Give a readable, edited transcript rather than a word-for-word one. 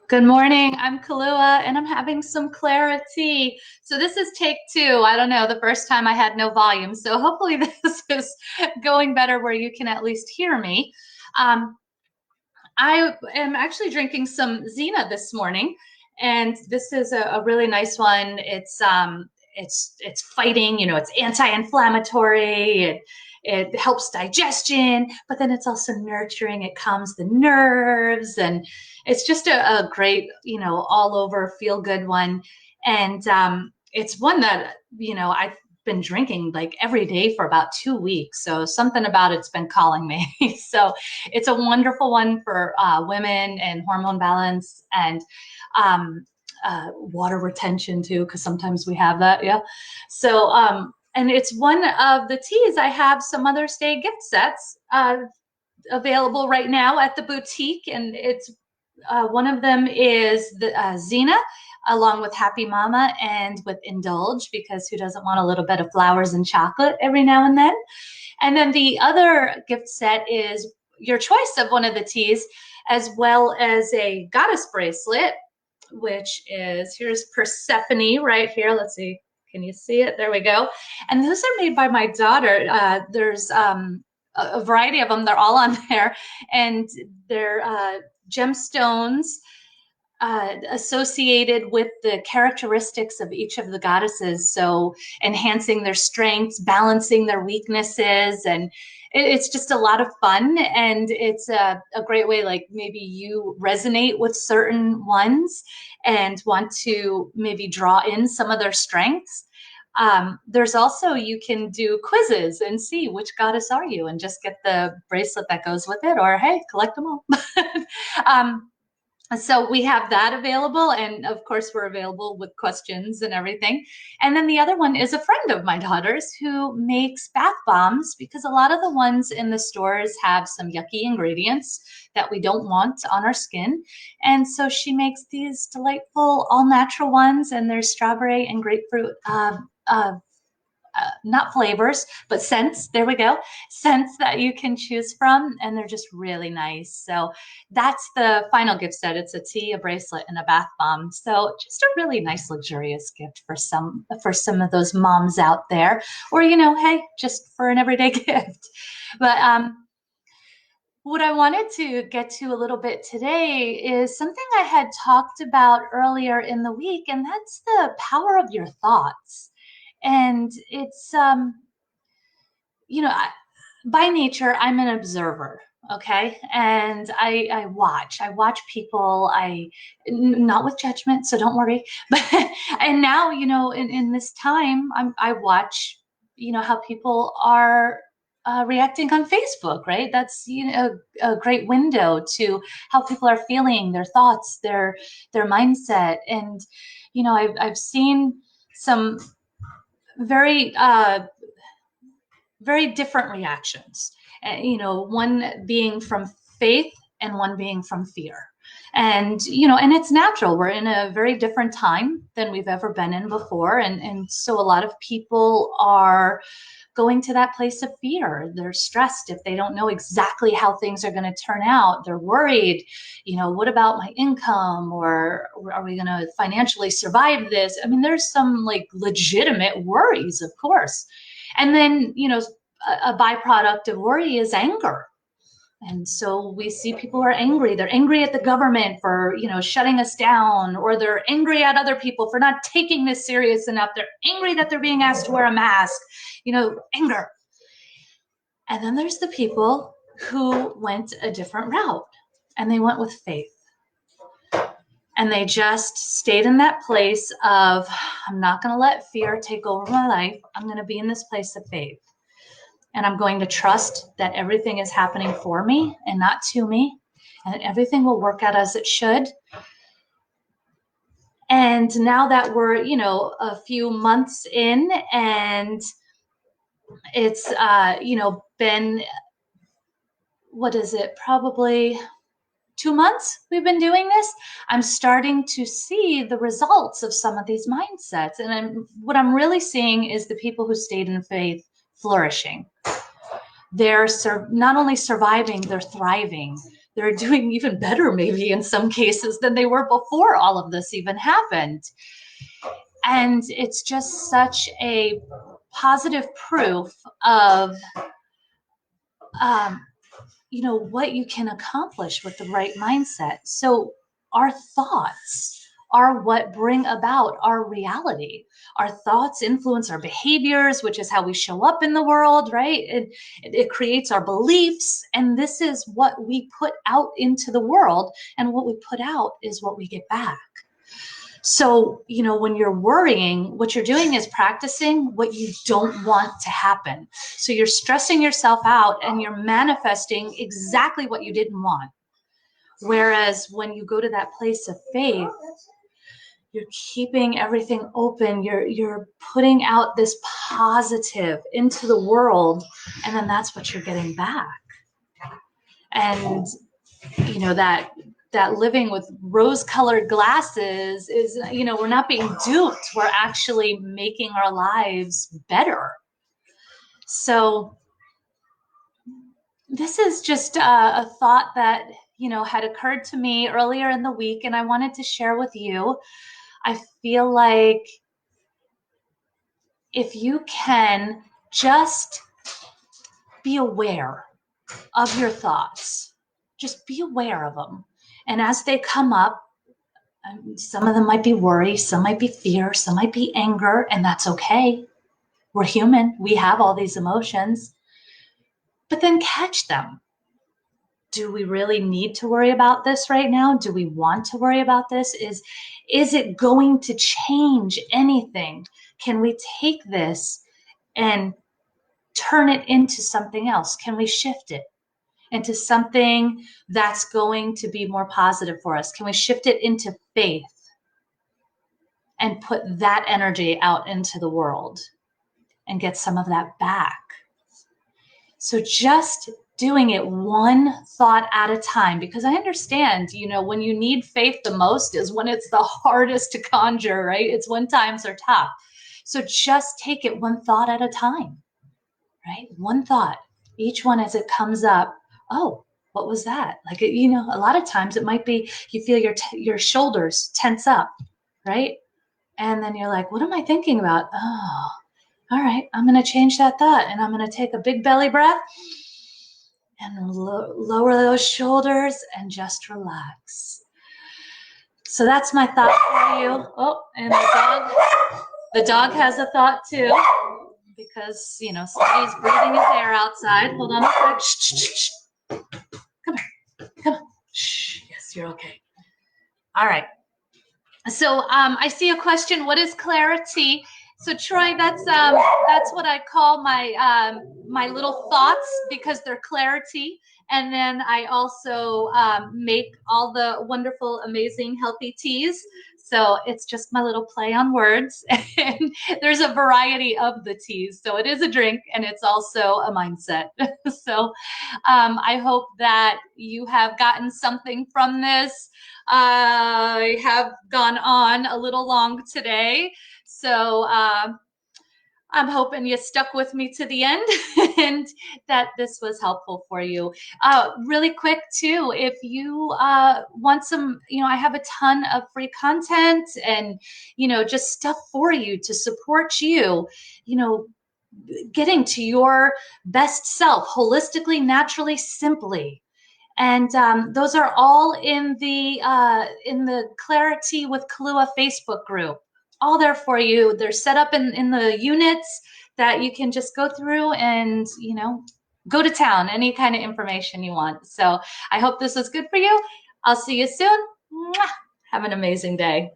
Good morning. I'm Kaluwa and I'm having some Claritea. So this is take two. I don't know, the first time I had no volume. So hopefully this is going better where you can at least hear me. Um, I am actually drinking some Zena this morning, and this is a really nice one. It's fighting, it's anti-inflammatory. It helps digestion, but then it's also nurturing. It calms the nerves, and it's just a great, all over feel good one. And it's one that I've been drinking like every day for about 2 weeks. So something about it's been calling me. So it's a wonderful one for women and hormone balance and water retention too, because sometimes we have that. Yeah. So, and it's one of the teas. I have some Mother's Day gift sets available right now at the boutique, and it's one of them is the Xena, along with Happy Mama and with Indulge, because who doesn't want a little bit of flowers and chocolate every now and then? And then the other gift set is your choice of one of the teas, as well as a goddess bracelet, which is, here's Persephone right here. Let's see. Can you see it? There we go. And those are made by my daughter. There's a variety of them. They're all on there. And they're gemstones associated with the characteristics of each of the goddesses. So enhancing their strengths, balancing their weaknesses, and it's just a lot of fun. And it's a great way, like maybe you resonate with certain ones and want to maybe draw in some of their strengths. There's also, you can do quizzes and see which goddess are you and just get the bracelet that goes with it, or hey, collect them all. So we have that available, and of course we're available with questions and everything. And then the other one is a friend of my daughter's who makes bath bombs, because a lot of the ones in the stores have some yucky ingredients that we don't want on our skin. And so she makes these delightful all natural ones, and there's strawberry and grapefruit not flavors, but scents. There we go. Scents that you can choose from, and they're just really nice. So that's the final gift set. It's a tea, a bracelet, and a bath bomb. So just a really nice, luxurious gift for some of those moms out there, or hey, just for an everyday gift. But what I wanted to get to a little bit today is something I had talked about earlier in the week, and that's the power of your thoughts. And it's by nature, I'm an observer. Okay. And I watch people, not with judgment, so don't worry. But, and now, in this time, I watch, how people are reacting on Facebook, right? That's, a great window to how people are feeling, their thoughts, their mindset. And, I've seen some very, very different reactions. One being from faith and one being from fear. And and it's natural. We're in a very different time than we've ever been in before, and so a lot of people are going to that place of fear. They're stressed if they don't know exactly how things are going to turn out. They're worried, what about my income, or are we going to financially survive this? I mean, there's some like legitimate worries, of course. And then, a byproduct of worry is anger. And so we see people are angry. They're angry at the government for, shutting us down, or they're angry at other people for not taking this serious enough. They're angry that they're being asked to wear a mask, anger. And then there's the people who went a different route, and they went with faith. And they just stayed in that place of, I'm not going to let fear take over my life. I'm going to be in this place of faith. And I'm going to trust that everything is happening for me and not to me, and everything will work out as it should. And now that we're, a few months in, and it's, been, what is it, probably 2 months we've been doing this, I'm starting to see the results of some of these mindsets. And what I'm really seeing is the people who stayed in faith flourishing. They're not only surviving, they're thriving. they're doing even better maybe in some cases than they were before all of this even happened. And it's just such a positive proof of what you can accomplish with the right mindset. So our thoughts are what bring about our reality. Our thoughts influence our behaviors, which is how we show up in the world, right? It creates our beliefs, and this is what we put out into the world, and what we put out is what we get back. So, when you're worrying, what you're doing is practicing what you don't want to happen. So you're stressing yourself out and you're manifesting exactly what you didn't want. Whereas when you go to that place of faith, you're keeping everything open. You're putting out this positive into the world, and then that's what you're getting back. And that living with rose-colored glasses is, we're not being duped. We're actually making our lives better. So this is just a thought that, had occurred to me earlier in the week, and I wanted to share with you. I feel like if you can just be aware of your thoughts, just be aware of them. And as they come up, some of them might be worry, some might be fear, some might be anger, and that's okay. We're human. We have all these emotions. But then catch them. Do we really need to worry about this right now? Do we want to worry about this? Is it going to change anything? Can we take this and turn it into something else? Can we shift it into something that's going to be more positive for us? Can we shift it into faith and put that energy out into the world and get some of that back? So just doing it one thought at a time, because I understand, when you need faith the most is when it's the hardest to conjure, right? It's when times are tough. So just take it one thought at a time, right? One thought, each one as it comes up. Oh, what was that? Like, a lot of times it might be you feel your shoulders tense up, right? And then you're like, what am I thinking about? Oh, all right, I'm going to change that thought, and I'm going to take a big belly breath and lower those shoulders and just relax. So that's my thought for you. Oh, and the dog has a thought too, because, somebody's breathing his air outside. Hold on a sec. Shh. Come on. Shh. Yes, you're okay. All right. So I see a question. What is clarity? So Troy, that's what I call my little thoughts, because they're clarity. And then I also make all the wonderful, amazing, healthy teas. So it's just my little play on words. And there's a variety of the teas. So it is a drink, and it's also a mindset. So I hope that you have gotten something from this. I have gone on a little long today. So I'm hoping you stuck with me to the end and that this was helpful for you. Really quick too, if you want some, I have a ton of free content and, just stuff for you to support you, getting to your best self holistically, naturally, simply. And those are all in the Clarity with Kaluwa Facebook group. All there for you. They're set up in the units that you can just go through and, go to town, any kind of information you want. So I hope this was good for you. I'll see you soon. Mwah! Have an amazing day.